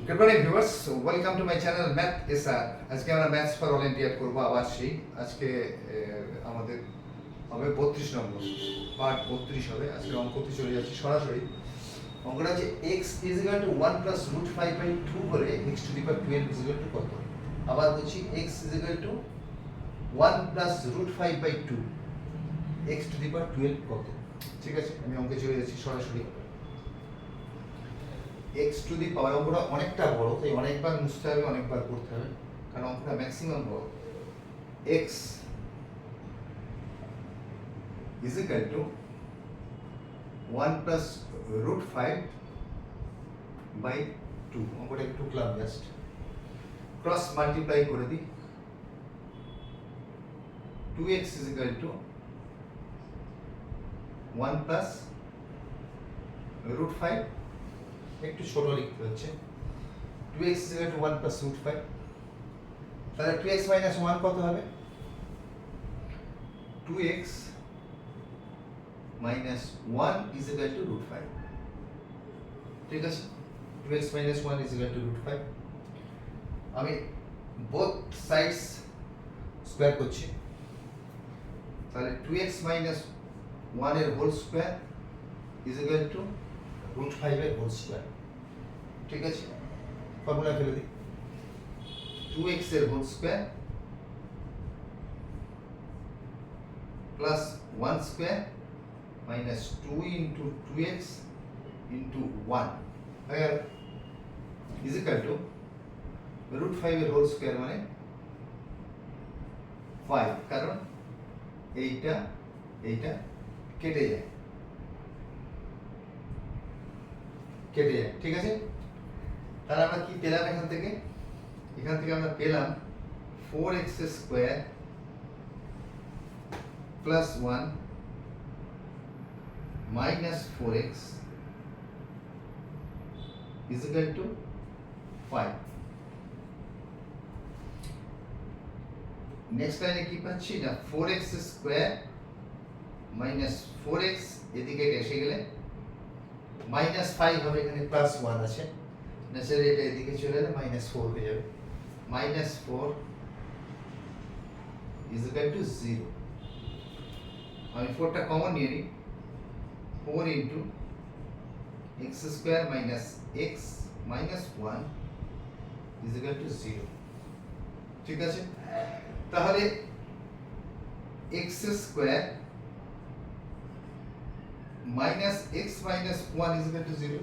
Good morning viewers, welcome to my channel Math SR. আজকে আমরা maths for olympiad করব আবার সেই আজকে আমাদের হবে 32 নম্বর পার্ট 32 হবে। আজকে অঙ্কতে চলে যাচ্ছি সরাসরি। অঙ্কটা হচ্ছে x = 1 + √5/2 হলে x টু দি পাওয়ার 12 = কত? আবার বলছি x = 1 + √5/2 x to the power 12 কত? ঠিক আছে, আমি অঙ্কে চলে যাচ্ছি সরাসরি। x টু দি পাওয়ার অঙ্কটা অনেকটা বড়, তাই অনেকবার মুছতে হবে, অনেকবার করতে হবে, কারণ অঙ্কটা ম্যাক্সিমাম বড়। x = 1 + √5/2। অঙ্কটা একটু ক্লাব জাস্ট ক্রস মাল্টিপ্লাই করে দিই। 2x = 1 + √5, একটু ছোট লিখতে হচ্ছে। 2x = 1 + √5, তাহলে 2x - 1 কত হবে? 2x - 1 = √5। ঠিক আছে, 2x - 1 = √5। আমি বোথ সাইডস স্কয়ার করছি, তাহলে 2x - 1 এর হোল স্কয়ার = √5 এর হোল স্কয়ার। ঠিক আছে, ফর্মুলা ফেলে দিই। 2x এর whole square plus 1 square minus 2 * 2x * 1 = √5 এর হোল স্কয়ার মানে 5, কারণ এইটা কেটে যায়। ঠিক আছে, তাহলে আমরা কি পেলাম এখান থেকে আমরা পেলাম 4x² + 1 - 4x = 5। নেক্সট লাইনে কি পাচ্ছি না, 4x² - 4x এদিকে এসে গেলে -5 হবে, এখানে +1 আছে, নেচারালি এটা এদিকে চলে এলে -4 হয়ে যাবে। -4 = 0। আমি 4টা কমন নিয়ে নিই। 4 * x² - x - 1 = 0। ঠিক আছে, তাহলে x² - x - 1 = 0।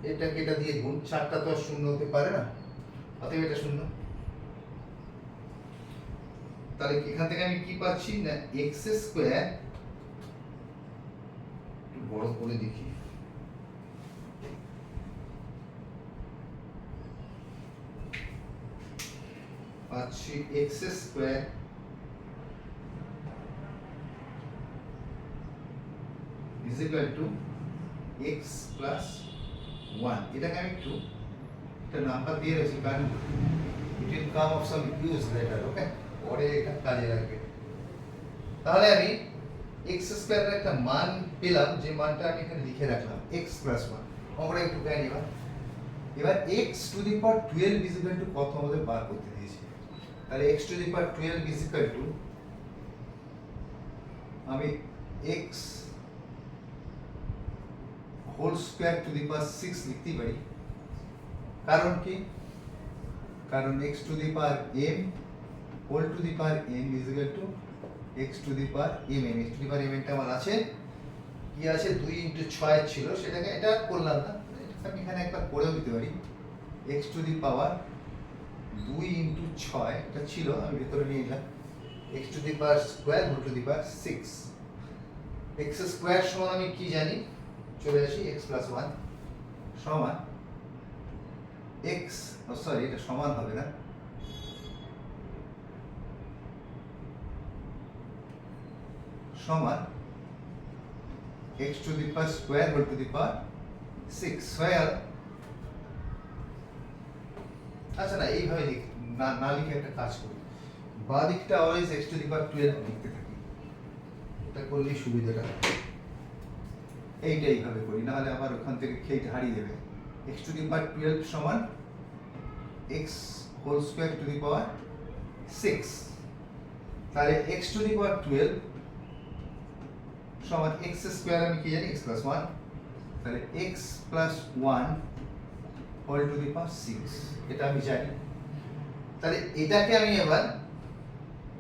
এটাকে এটা দিয়ে গুণ, 4টা তো আর শূন্য হতে পারে না, অতএব এটা শূন্য। তাহলে এখান থেকে আমি কি পাচ্ছি না, x² একটু বড় করে দেখি, পাচ্ছি x² = x + 1। এটাকে আমি একটু একটা নাম্বার দিয়ে রাখছি, কারণ it will come of some use later, okay, পরে এটা কাজে লাগবে। তাহলে আমি x² এর একটা মান পেলাম, যে মানটা আমি এখানে লিখে রাখলাম, x + 1। আমরা একটু গাই এবার x টু দি পাওয়ার 12 = কত আমাদের বার করতে দিয়েছে। তাহলে x টু দি পাওয়ার 12 = আমি x whole square to the power 6 লিখতে পারি। কারণ কি, কারণ x to the power m whole to the power n = x to the power mn। x to the power mn টা আমার আছে, কি আছে, 2 * 6 ছিল, সেটাকে এটা করলাম না, আমি এখানে একবার করেও দিতে পারি। x টু দি পাওয়ার 2 * 6 এটা ছিল, আমি ভেতরে নিয়ে এলাম, x to the power square whole to the power 6। x square সমান আমি কি জানি, চলে আসি, x + 1 সমান x, সরি এটা সমান হবে না, সমান x to the power square whole to the power 6 হয়ে গেল। আচ্ছা না, এইভাবে না লিখে একটা কাজ করি, বাঁ দিকটা always x to the power 12 লিখতে থাকি, এটা করলেই সুবিধাটা। এইটা এইভাবে করি, না হলে আবার ওখান থেকে খেয়ে হারিয়ে যাবে। x টু দি পাওয়ার 12 সমান x whole square to the power 6। তাহলে x টু দি পাওয়ার 12 সমান x স্কয়ার, আমি কি জানি x প্লাস 1, তাহলে x plus 1 whole to the power 6, এটা আমি জানি। তাহলে এটাকে আমি এবার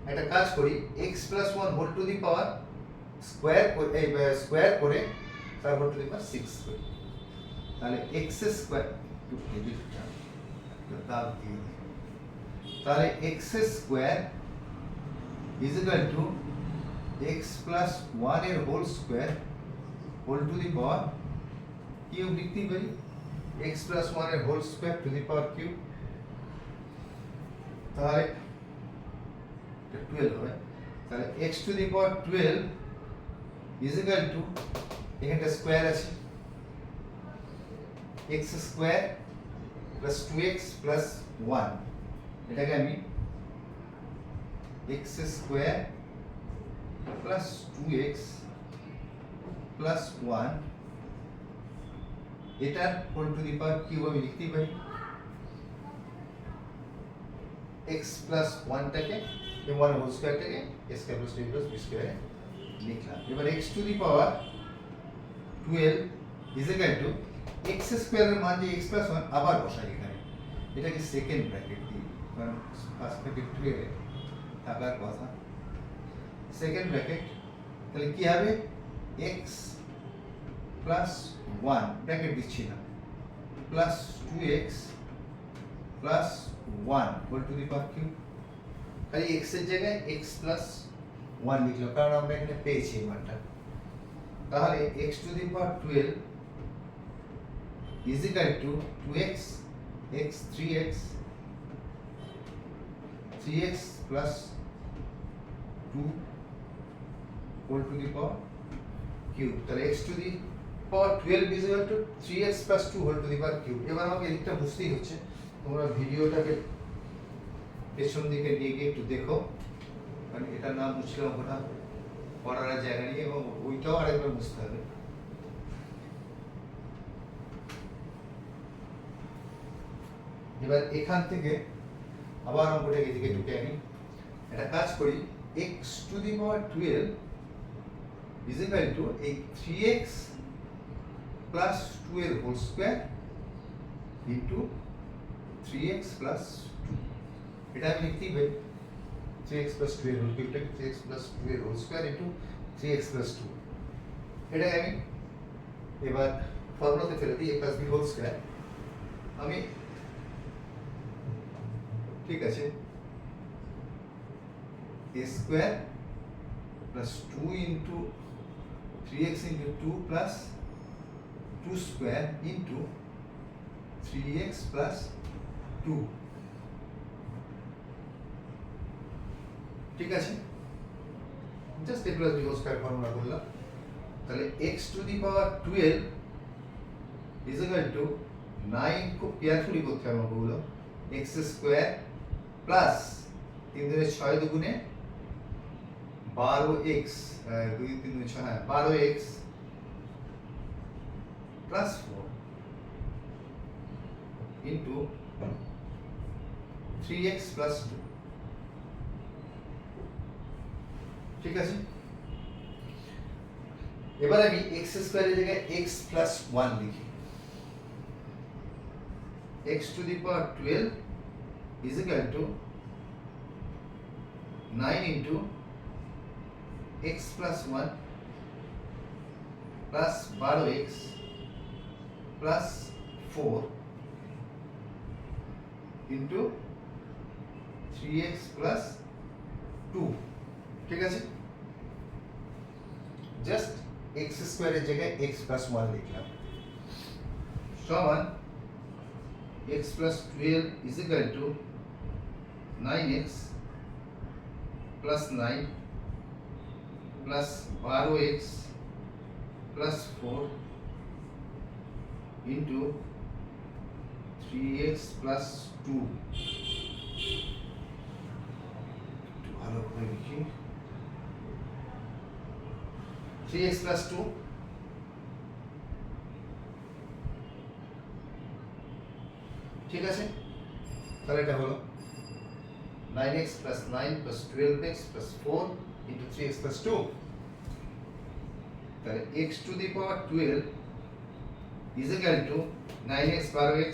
একটা কাজ করি, x plus 1 whole to the power square করে তারপর টু দি পাওয়ার 6 করি, তাহলে x স্কয়ার তাহলে x square is equal to x plus 1 এর whole square whole to the power cube লিখতে পারি, x প্লাস 1 এর whole square to the power cube, তাহলে 12 হবে। তাহলে x to the power 12 is equal to, এখানটা square আছে, x square plus 2x plus 1, এটাকে আমি x square plus 2x plus 1 এটার whole to the power cube আমি লিখতে পারি, x প্লাস 1 টাকে এবং 1 হোল স্কয়ারটাকে a square plus 2 plus b স্কয়ারে লিখলাম। এবার x to the power 12 is equal to x স্কয়ারের মান যে x প্লাস 1 আবার বসাই এখানে, এটাকে সেকেন্ড ব্র্যাকেট দিই, কারণ ফার্স্ট ব্র্যাকেট 12 থাকার কথা, সেকেন্ড ব্র্যাকেট, তাহলে কি হবে x প্লাস 1 ব্র্যাকেট দিচ্ছি না plus 2x plus 1 whole to the power cube, তাহলে x এর জায়গায় x প্লাস 1 লিখলাম কারণ আমরা এখানে পেয়েছি এই মানটা। তাহলে x to the power 12 is equal to 2x x 3x plus 2 whole to the power cube, তাহলে x to the power 12 is equal to 3x plus 2 whole to the power cube। এবার আমাকে এদিকটা বুঝতেই হচ্ছে, তোমরা ভিডিওটাকে পেছন দিকে নিয়ে গিয়ে একটু দেখো, কারণ এটা না বুঝলে ওটা পড়ার জায়গা নেই এবং ওইটাও আরেকবার বুঝতে হবে। এবার এখান থেকে আবার অঙ্কটাকে এদিকে ঢুকে আনি, একটা কাজ করি, x to the power 12 is equal two এই 3x প্লাস 2 এর whole square into 3x plus 2, এটা আমি লিখতেই পারি 3x প্লাস 2 এর হোল কিউবটাকে 3x প্লাস 2 এর whole square into 3x plus 2, এটা আমি এবার ফর্মুলাতে ফেলে দিই, a plus b whole square, আমি ঠিক আছে a square plus 2 into 3x into 2 plus 2 square into 3x plus 2, ঠিক আছে, just a plus b whole square formula করলাম। তাহলে x to the power 12 is equal to 9, খুব কেয়ারফুলি করতে হবে অঙ্কগুলো, x স্কয়ার প্লাস 3 দুগুণে 6 দুগুণে 12x 2 3 দুগুণে 6, হ্যাঁ 12x plus 4 into 3x plus 2, ঠিক আছে। এবার আমি x স্কয়ারের জায়গায় x প্লাস 1 লিখি, x to the power 12 is equal to 9 into x plus 1 plus 12x plus 4 into 3x plus 2, ঠিক আছে, জাস্ট x স্কয়ারের জায়গায় x plus 1 লিখলাম, সমান x plus 12 is equal to 9x plus 9 plus 12x plus 4 into 3x plus 2, একটু ভালো করে লিখি, 3x plus 2 ঠিক আছে, তাহলে এটা হলো 9x plus 9 plus 12x plus 4 into 3x plus 2, তাহলে x to the power 12 is equal to 9x 12x,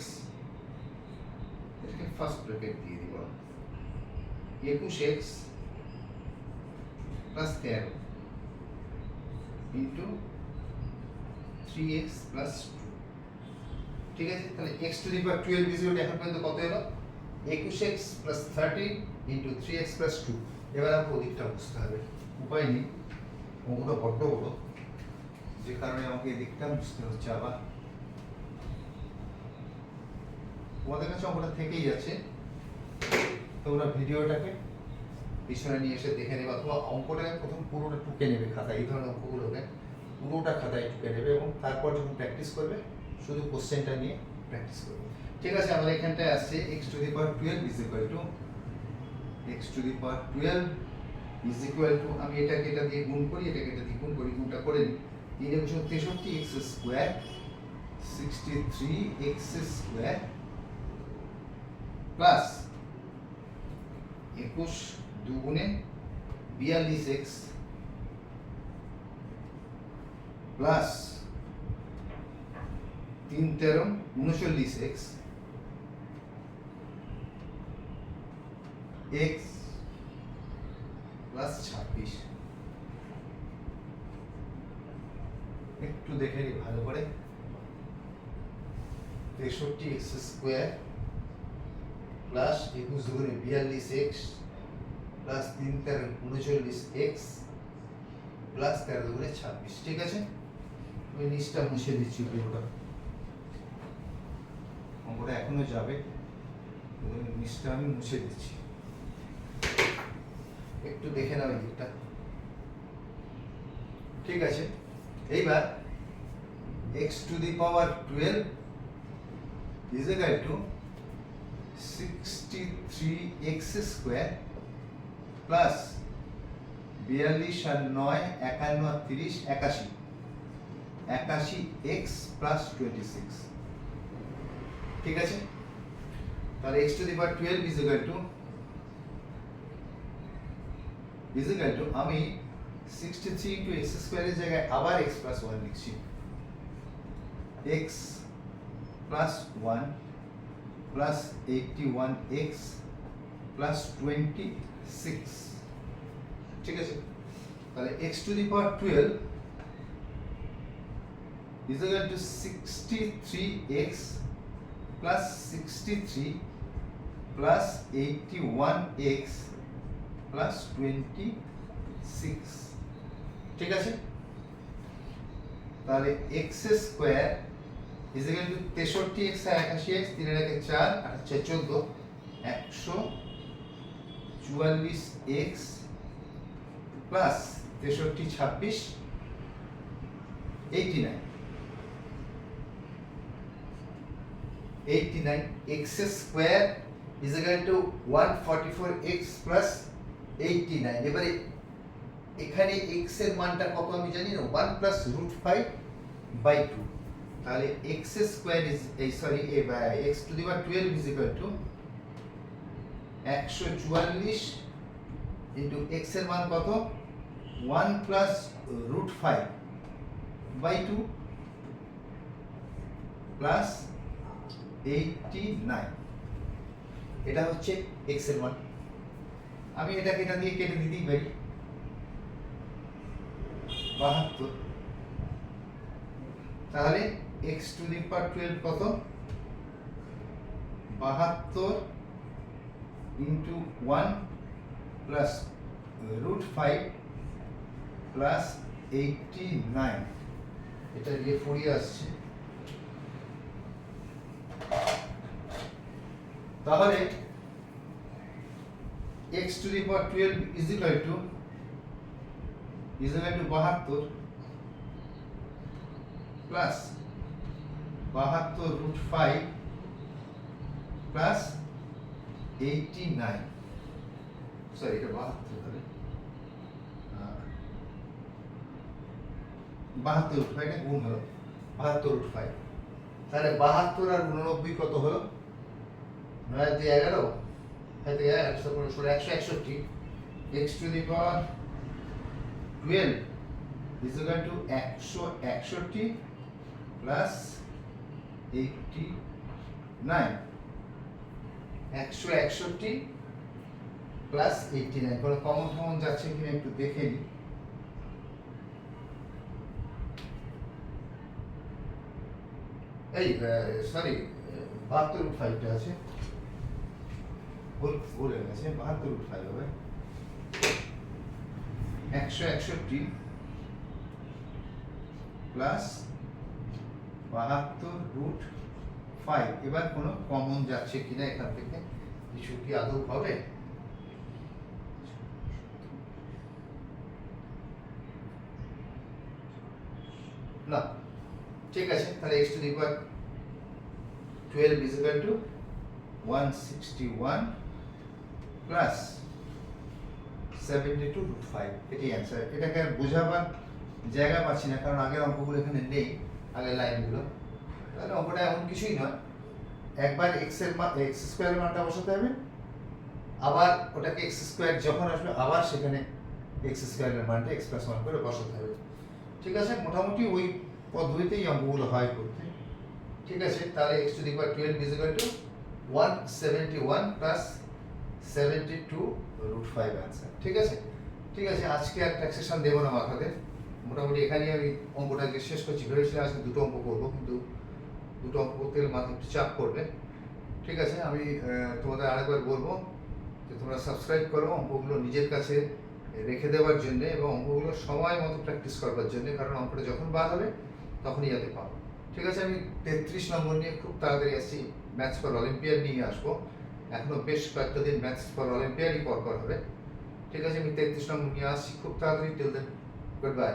এটাকে ফার্স্ট ব্র্যাকেট দিয়ে দিব 21x plus 13 into 3x plus 2, ঠিক আছে। তাহলে x to the power 12 is equal to এখন পর্যন্ত কত হলো 21x plus 13 into 3x plus 2। এবার আমাকে ওদিকটা বুঝতে হবে, উপায় নেই, অঙ্কটা বড্ড বড় যে কারণে আমাকে এদিকটা বুঝতে হচ্ছে। আবার তোমাদের কাছে অঙ্কটা থেকেই যাচ্ছে, তোমরা ভিডিওটাকে পিছনে নিয়ে এসে দেখে নেবে, অথবা অঙ্কটাকে প্রথম পুরোটা টুকে নেবে খাতায়, এই ধরনের অঙ্কগুলোকে পুরোটা খাতায় টুকে নেবে এবং তারপর যখন প্র্যাকটিস করবে শুধু কোশ্চেনটা নিয়ে প্র্যাকটিস করবে। ঠিক আছে, আমার এখানটায় আসছে x to the power 12 is equal to x to the power 12 is equal to, আমি এটাকে এটা দিয়ে গুণ করি, এটাকে এটা দিয়ে গুণ করি, গুণটা করে নিই, 3 এবং 63x square 63x square plus 21 দুগুণে 42x plus 3 13 39x x plus 26। একটু দেখে নিই ভালো করে, 63x স্কয়ার প্লাস 21 দুগুণে 42x প্লাস 3 13 39x প্লাস 13 দুগুণে 26। ঠিক আছে, আমি নিচটা মুছে দিচ্ছি পুরোটা, অঙ্কটা এখনো যাবে, নিচটা আমি মুছে দিচ্ছি, একটু দেখে নাও এই দিকটা। ঠিক আছে, এইবার x to the power 12 is equal to 63x square plus 42 আর 9 51 আর 30 81 81x প্লাস 26। ঠিক আছে, তাহলে x to the power 12 is equal to আমি 63 into x স্কয়ারের জায়গায় আবার x plus 1 লিখছি, x plus 1 plus 81x plus 26। ঠিক আছে, তাহলে x to the power 12 is equal to 63x plus 63 plus 81x plus 26। ঠিক আছে, তাহলে x square is equal to 63x আর 81x, 3 এর আগে 4 আর 14 144x plus 63 26 89 x square is equal to 144x plus 89। এবারে এখানে x এর মানটা কত আমি জানি না, 1 plus root 5 by 2, তাহলে x square is x to the power 12 is equal to 144 into x এর মান কত 1 plus root 5 by 2 plus 89, এটা হচ্ছে x এর মান। আমি এটাকে এটা দিয়ে কেটে দিতেই পারি, 72, তাহলে x to the power 12 কত 72 into 1 plus root 5 plus 89, এটা দিয়ে 40 আসছে। তাহলে x to the power 12 is equal to 72 plus 72 root 5 plus 89, sorry এটা 72 ধরে 72 root 5 গুণ হলো 72 root 5, তাহলে 72 আর 89 কত হলো 9 দিয়ে 11 এখান থেকে 161 x to the power 12 is equal to 161 plus 89 161 plus 89 কোনো কমন যাচ্ছে কিনা একটু দেখে নিই। এই সরি 72/5 আছে, ভুল হয়ে গেছে, 72/5 হবে। 161 প্লাস 72/5। এবার কোনো কমন যাচ্ছে কিনা এখান থেকে, কিছু কি আদৌ হবে? না, ঠিক আছে, তাহলে x to the power 12 is equal to 161 plus 72/5। এটাই অ্যান্সার। এটাকে আর বোঝাবার জায়গা পাচ্ছি না, কারণ আগের অঙ্কগুলো এখানে নেই, আগের লাইনগুলো। তাহলে অঙ্কটা এমন কিছুই নয়, একবার x এর মান x স্কয়ারের মানটা বসাতে হবে, আবার ওটাকে x স্কয়ার যখন আসবে আবার সেখানে x স্কয়ারের মানটা x + 1 করে বসাতে হবে। ঠিক আছে, মোটামুটি ওই পদ্ধতিতেই অঙ্কগুলো হয় করতে। ঠিক আছে, তাহলে x to the power 12 is equal to 171 plus 72/5 answer. ঠিক আছে, ঠিক আছে, আজকে আর ট্যাক্সেশন দেবো না মাথাতে, মোটামুটি এখানেই আমি অঙ্কটাকে শেষ করছি। ভেবেছিলাম আজকে দুটো অঙ্ক করবো, কিন্তু দুটো অঙ্ক করতে গেলে মাথা একটু চাপ পড়বে। ঠিক আছে, আমি তোমাদের আরেকবার বলবো যে তোমরা সাবস্ক্রাইব করো অঙ্কগুলো নিজের কাছে রেখে দেওয়ার জন্য এবং অঙ্কগুলো সময় মতো প্র্যাকটিস করবার জন্য, কারণ অঙ্কটা যখন বার হবে তখনই যাতে পাবো। ঠিক আছে, আমি 33 নম্বর নিয়ে খুব তাড়াতাড়ি আসছি, ম্যাথস ফর অলিম্পিয়াড নিয়ে আসবো। এখনো বেশ কয়েকটা দিন ম্যাথস ফর অলিম্পিয়াডই পর হবে। ঠিক আছে, আমি 33 নম্বর নিয়ে আসছি খুব তাড়াতাড়ি। Till then, good bye.